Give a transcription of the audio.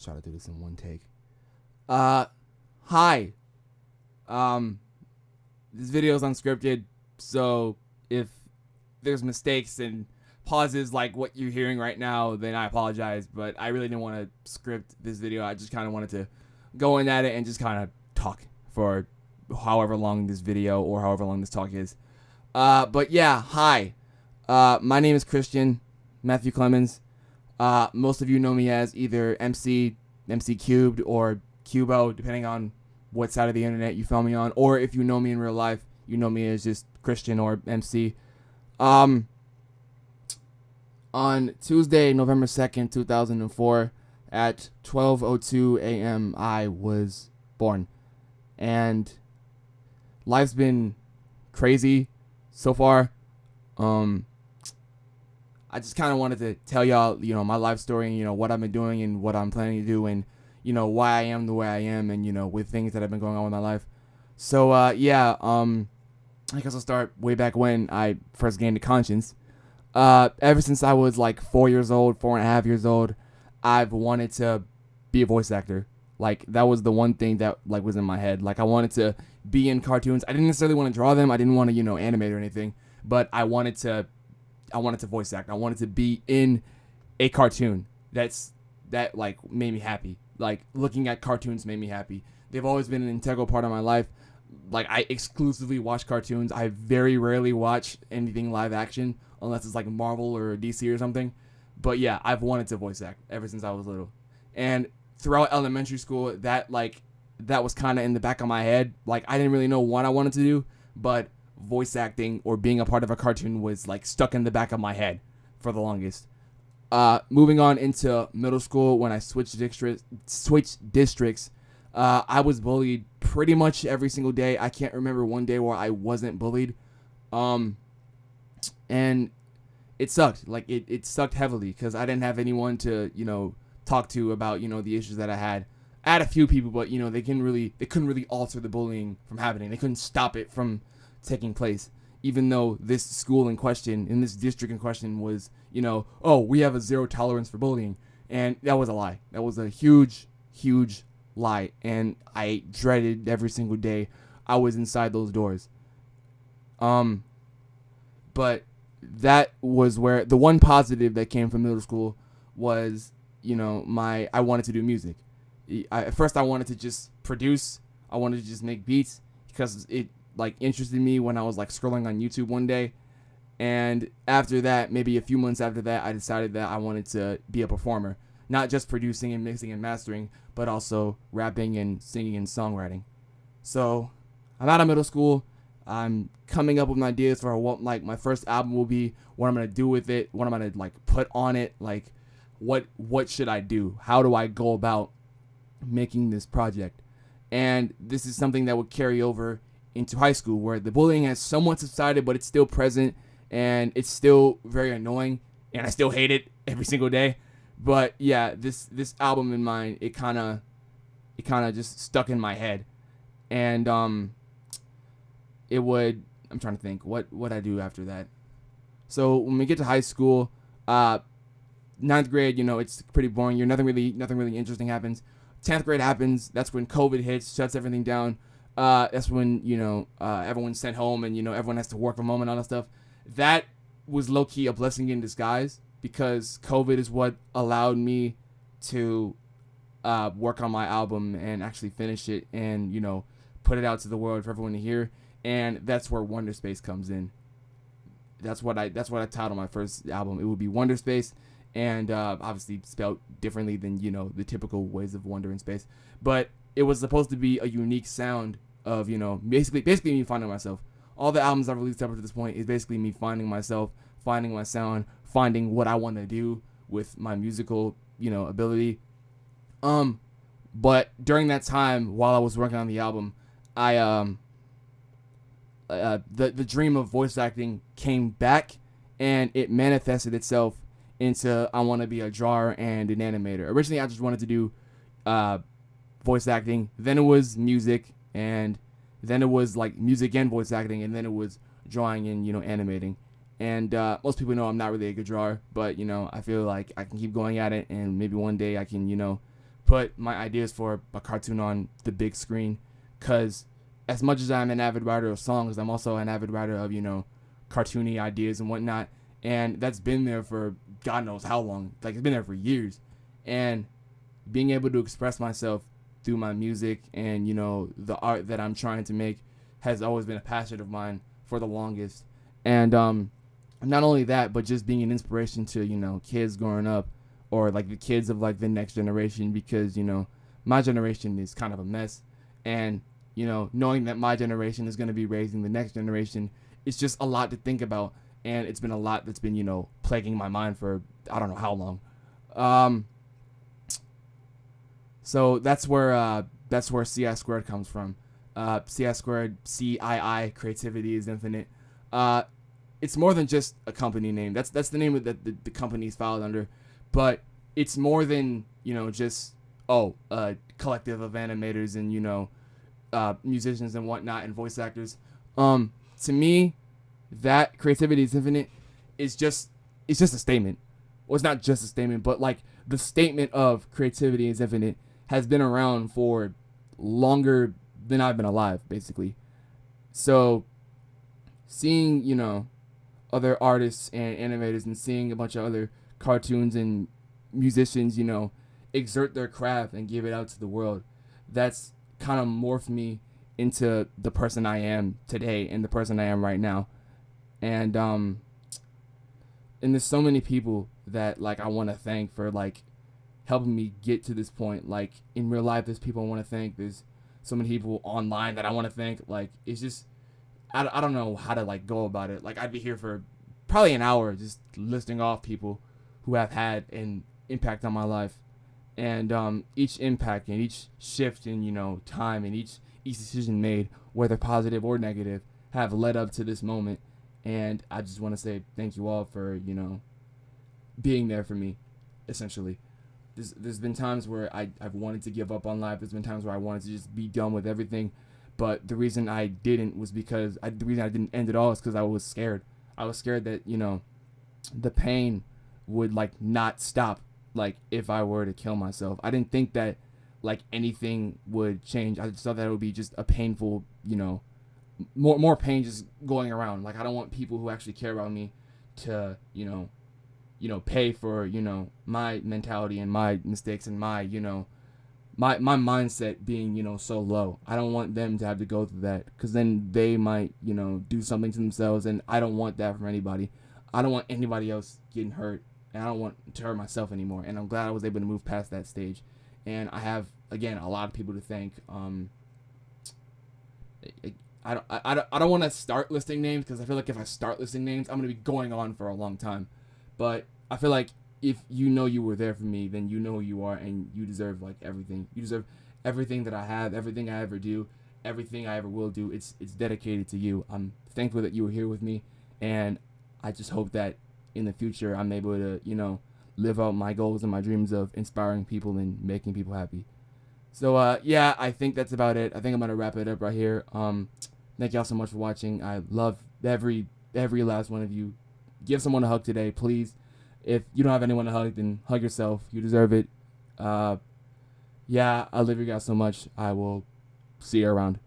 Try to do this in one take. Hi. Um, this video is unscripted, so if there's mistakes and pauses like what you're hearing right now, then I apologize. But I really didn't want to script this video. I just kind of wanted to go in at it and just kind of talk for however long this video or however long this talk is. But yeah, hi. My name is Christian Matthew Clemens. Most of you know me as either MC Cubed, or Cubo, depending on what side of the internet you found me on. Or if you know me in real life, you know me as just Christian or MC. On Tuesday, November 2nd, 2004, at 12:02 a.m., I was born. And life's been crazy so far. I just kind of wanted to tell y'all, my life story and, what I've been doing and what I'm planning to do and, why I am the way I am and, with things that have been going on with my life. So, I guess I'll start way back when I first gained a conscience. Ever since I was like 4 years old, 4.5 years old, I've wanted to be a voice actor. Like, that was the one thing that, like, was in my head. Like, I wanted to be in cartoons. I didn't necessarily want to draw them. I didn't want to, animate or anything. But I wanted to voice act. I wanted to be in a cartoon that like made me happy. Like, looking at cartoons made me happy. They've always been an integral part of my life. Like, I exclusively watch cartoons. I very rarely watch anything live action unless it's like Marvel or DC or something. But yeah, I've wanted to voice act ever since I was little. And throughout elementary school, that was kind of in the back of my head. Like, I didn't really know what I wanted to do, but voice acting or being a part of a cartoon was like stuck in the back of my head for the longest. Moving on into middle school, when I switched districts, I was bullied pretty much every single day. I can't remember one day where I wasn't bullied. And it sucked. Like, it sucked heavily because I didn't have anyone to, talk to about, the issues that I had. I had a few people, but, they couldn't really alter the bullying from happening. They couldn't stop it from taking place, even though this school in question, in this district in question, was, we have a zero tolerance for bullying. And that was a lie. That was a huge, huge lie. And I dreaded every single day I was inside those doors. But that was where the one positive that came from middle school was, I wanted to do music. At first I wanted to just produce. I wanted to just make beats because it interested me when I was scrolling on YouTube one day. And after that, maybe a few months after that, I decided that I wanted to be a performer, not just producing and mixing and mastering, but also rapping and singing and songwriting. So I'm out of middle school. I'm coming up with ideas for what my first album will be, what I'm going to do with it, what I'm going to put on it, what should I do? How do I go about making this project? And this is something that would carry over into high school, where the bullying has somewhat subsided, but it's still present and it's still very annoying, and I still hate it every single day. But yeah, this album in mine, it kind of just stuck in my head. And I'm trying to think what I do after that. So when we get to high school, ninth grade, it's pretty boring. Nothing really interesting happens. 10th grade happens. That's when COVID hits, shuts everything down. That's when, everyone's sent home and, everyone has to work from home and all that stuff. That was low-key a blessing in disguise, because COVID is what allowed me to work on my album and actually finish it and, put it out to the world for everyone to hear. And that's where Wonder Space comes in. That's what I titled my first album. It would be Wonder Space, and obviously spelled differently than, the typical ways of Wonder in Space. But it was supposed to be a unique sound of, basically me finding myself. All the albums I've released up to this point is basically me finding myself, finding my sound, finding what I want to do with my musical, ability. But during that time, while I was working on the album, the dream of voice acting came back, and it manifested itself into I want to be a drawer and an animator. Originally, I just wanted to do voice acting. Then it was music, and then it was music and voice acting, and then it was drawing and animating. And most people know I'm not really a good drawer, but I feel like I can keep going at it, and maybe one day I can put my ideas for a cartoon on the big screen. Because as much as I'm an avid writer of songs, I'm also an avid writer of, cartoony ideas and whatnot. And that's been there for God knows how long. Like, it's been there for years. And being able to express myself through my music and, the art that I'm trying to make has always been a passion of mine for the longest. And not only that, but just being an inspiration to, kids growing up, or like the kids of like the next generation, because, my generation is kind of a mess. And, knowing that my generation is going to be raising the next generation, it's just a lot to think about. And it's been a lot that's been, plaguing my mind for I don't know how long. So that's where CI squared comes from. CI squared, CII, creativity is infinite. It's more than just a company name. That's the name that the company is filed under, but it's more than just a collective of animators and musicians and whatnot and voice actors. To me, that creativity is infinite is just a statement. Well, it's not just a statement, but like the statement of creativity is infinite has been around for longer than I've been alive, basically. So seeing, other artists and animators and seeing a bunch of other cartoons and musicians, exert their craft and give it out to the world, that's kind of morphed me into the person I am today and the person I am right now. And there's so many people that like I want to thank for like helping me get to this point. Like in real life, there's people I want to thank. There's so many people online that I want to thank. Like it's just I don't know how to like go about it. Like I'd be here for probably an hour just listing off people who have had an impact on my life, and each impact and each shift in time and each decision made, whether positive or negative, have led up to this moment. And I just want to say thank you all for being there for me, essentially. There's been times where I've wanted to give up on life. There's been times where I wanted to just be done with everything. But the reason I didn't was because the reason I didn't end it all is because I was scared. I was scared that, the pain would like not stop, like if I were to kill myself. I didn't think that like anything would change. I just thought that it would be just a painful, more pain just going around. Like I don't want people who actually care about me to, pay for, my mentality and my mistakes and my, my mindset being, so low. I don't want them to have to go through that, because then they might, do something to themselves, and I don't want that from anybody. I don't want anybody else getting hurt, and I don't want to hurt myself anymore. And I'm glad I was able to move past that stage. And I have, again, a lot of people to thank. I don't want to start listing names, because I feel like if I start listing names, I'm going to be going on for a long time. But I feel like if you were there for me, then you know who you are, and you deserve like everything. You deserve everything that I have, everything I ever do, everything I ever will do. It's dedicated to you. I'm thankful that you were here with me, and I just hope that in the future I'm able to, live out my goals and my dreams of inspiring people and making people happy. So yeah, I think that's about it. I think I'm gonna wrap it up right here. Thank y'all so much for watching. I love every last one of you. Give someone a hug today, please. If you don't have anyone to hug, then hug yourself. You deserve it. Yeah, I love you guys so much. I will see you around.